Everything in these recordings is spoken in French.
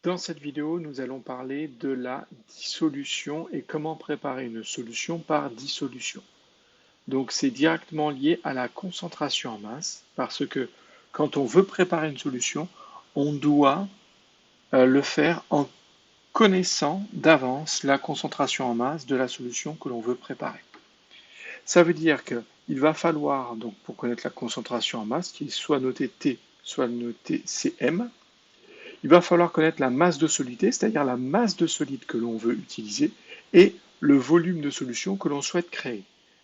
Dans cette vidéo, nous allons parler de la dissolution et comment préparer une solution par dissolution. Donc c'est directement lié à la concentration en masse parce que quand on veut préparer une solution, on doit le faire en connaissant d'avance la concentration en masse de la solution que l'on veut préparer. Ça veut dire qu'il va falloir, donc pour connaître la concentration en masse, qu'il soit noté T, soit noté Cm, il va falloir connaître la masse de solidité, c'est-à-dire la masse de solide que l'on veut utiliser, et le volume de solution que l'on souhaite créer.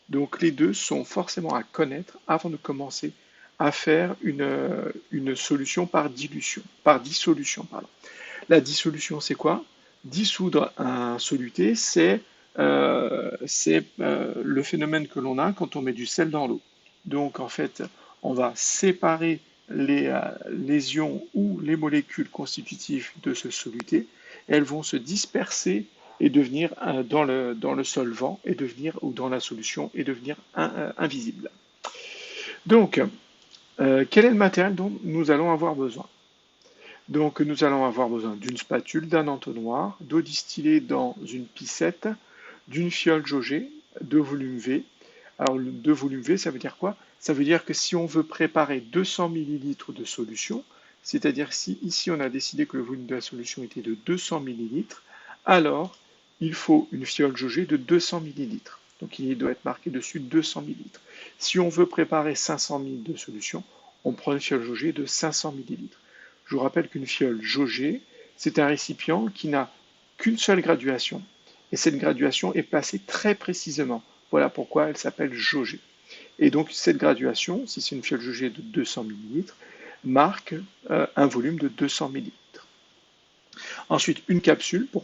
Donc les deux sont forcément à connaître avant de commencer à faire une solution par dissolution. Pardon. La dissolution, c'est quoi? Dissoudre un soluté, c'est le phénomène que l'on a quand on met du sel dans l'eau. Donc en fait, on va séparer les ions ou les molécules constitutives de ce soluté. Elles vont se disperser et devenir dans le solvant et devenir, ou dans la solution, et devenir invisibles. Donc, quel est le matériel dont nous allons avoir besoin? Donc nous allons avoir besoin d'une spatule, d'un entonnoir, d'eau distillée dans une piscette, d'une fiole jaugée, de volume V. Alors de volume V, ça veut dire quoi? Ça veut dire que si on veut préparer 200 ml de solution, c'est-à-dire si ici on a décidé que le volume de la solution était de 200 ml, alors il faut une fiole jaugée de 200 ml. Donc il doit être marqué dessus 200 ml. Si on veut préparer 500 ml de solution, on prend une fiole jaugée de 500 ml. Je vous rappelle qu'une fiole jaugée, c'est un récipient qui n'a qu'une seule graduation. Et cette graduation est placée très précisément. Voilà pourquoi elle s'appelle jaugée. Et donc cette graduation, si c'est une fiole jaugée de 200 ml, marque un volume de 200 ml. Ensuite, une capsule pour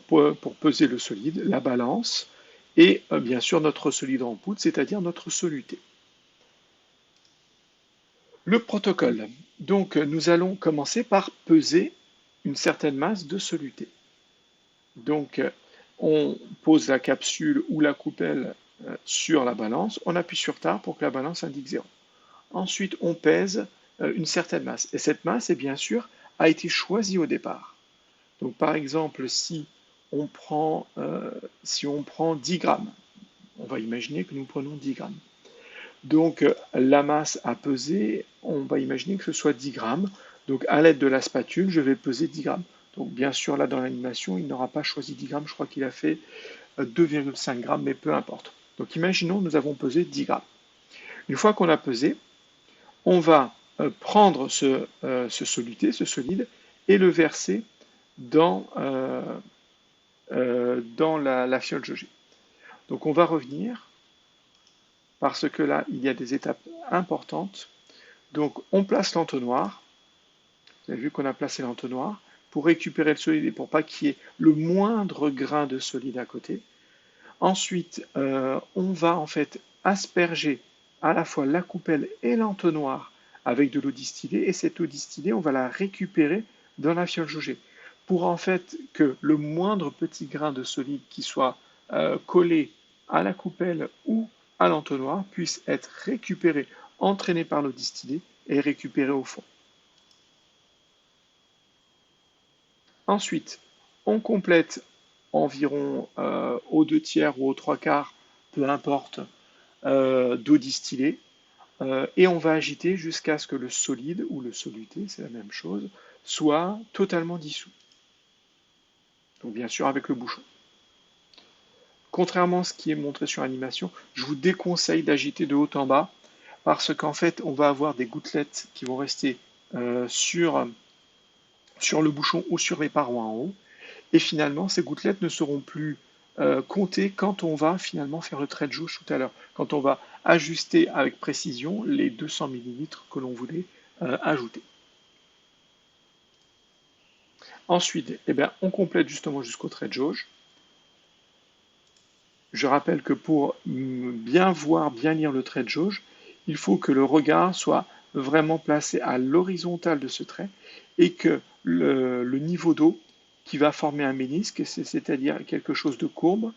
peser le solide, la balance, et bien sûr notre solide en poudre, c'est-à-dire notre soluté. Le protocole. Donc nous allons commencer par peser une certaine masse de soluté. Donc on pose la capsule ou la coupelle sur la balance, on appuie sur Tab pour que la balance indique 0. Ensuite on pèse une certaine masse. Et cette masse, bien sûr, a été choisie au départ. Donc par exemple, si on prend 10 grammes, on va imaginer que nous prenons 10 grammes. Donc la masse à peser, on va imaginer que ce soit 10 grammes. Donc à l'aide de la spatule, je vais peser 10 grammes. Donc bien sûr, là dans l'animation, il n'aura pas choisi 10 grammes, je crois qu'il a fait 2,5 grammes, mais peu importe. Donc imaginons, nous avons pesé 10 grammes. Une fois qu'on a pesé, on va prendre ce soluté, ce solide, et le verser dans la fiole jaugée. Donc on va revenir, parce que là, il y a des étapes importantes. Donc on place l'entonnoir, vous avez vu qu'on a placé l'entonnoir, pour récupérer le solide et pour pas qu'il y ait le moindre grain de solide à côté. Ensuite, on va en fait asperger à la fois la coupelle et l'entonnoir avec de l'eau distillée, et cette eau distillée, on va la récupérer dans la fiole jaugée, pour en fait que le moindre petit grain de solide qui soit collé à la coupelle ou à l'entonnoir puisse être récupéré, entraîné par l'eau distillée et récupéré au fond. Ensuite, on complète environ aux 2/3 ou aux 3/4, peu importe, d'eau distillée, et on va agiter jusqu'à ce que le solide, ou le soluté, c'est la même chose, soit totalement dissous. Donc bien sûr avec le bouchon. Contrairement à ce qui est montré sur l'animation, je vous déconseille d'agiter de haut en bas, parce qu'en fait, on va avoir des gouttelettes qui vont rester sur le bouchon ou sur les parois en haut. Et finalement, ces gouttelettes ne seront plus comptées quand on va finalement faire le trait de jauge tout à l'heure, quand on va ajuster avec précision les 200 ml que l'on voulait ajouter. Ensuite, on complète justement jusqu'au trait de jauge. Je rappelle que pour bien voir, bien lire le trait de jauge, il faut que le regard soit vraiment placé à l'horizontale de ce trait et que le niveau d'eau qui va former un ménisque, c'est-à-dire quelque chose de courbe,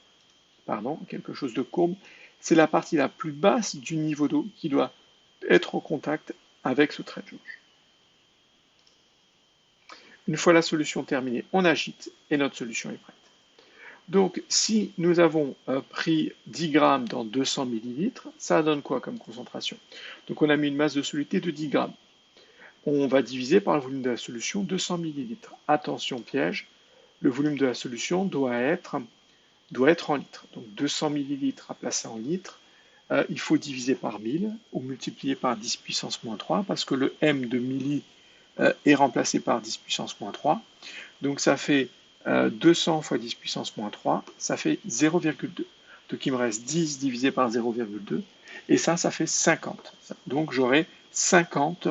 c'est la partie la plus basse du niveau d'eau qui doit être au contact avec ce trait de jauge. Une fois la solution terminée, on agite et notre solution est prête. Donc, si nous avons pris 10 grammes dans 200 millilitres, ça donne quoi comme concentration? Donc, on a mis une masse de soluté de 10 grammes. On va diviser par le volume de la solution, 200 millilitres. Attention piège, le volume de la solution doit être en litres. Donc, 200 millilitres à placer en litres, il faut diviser par 1000 ou multiplier par 10 puissance moins 3 parce que le m de milli est remplacé par 10 puissance moins 3. Donc, ça fait 200 fois 10 puissance moins 3, ça fait 0,2. Donc il me reste 10 divisé par 0,2, et ça fait 50. Donc j'aurai 50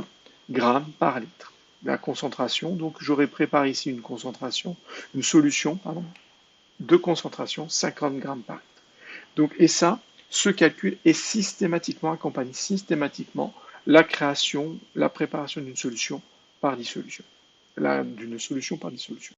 grammes par litre. La concentration, donc j'aurais préparé ici une solution de concentration 50 grammes par litre. Donc, et ça, ce calcul est accompagne systématiquement la préparation d'une solution par dissolution. D'une solution par dissolution.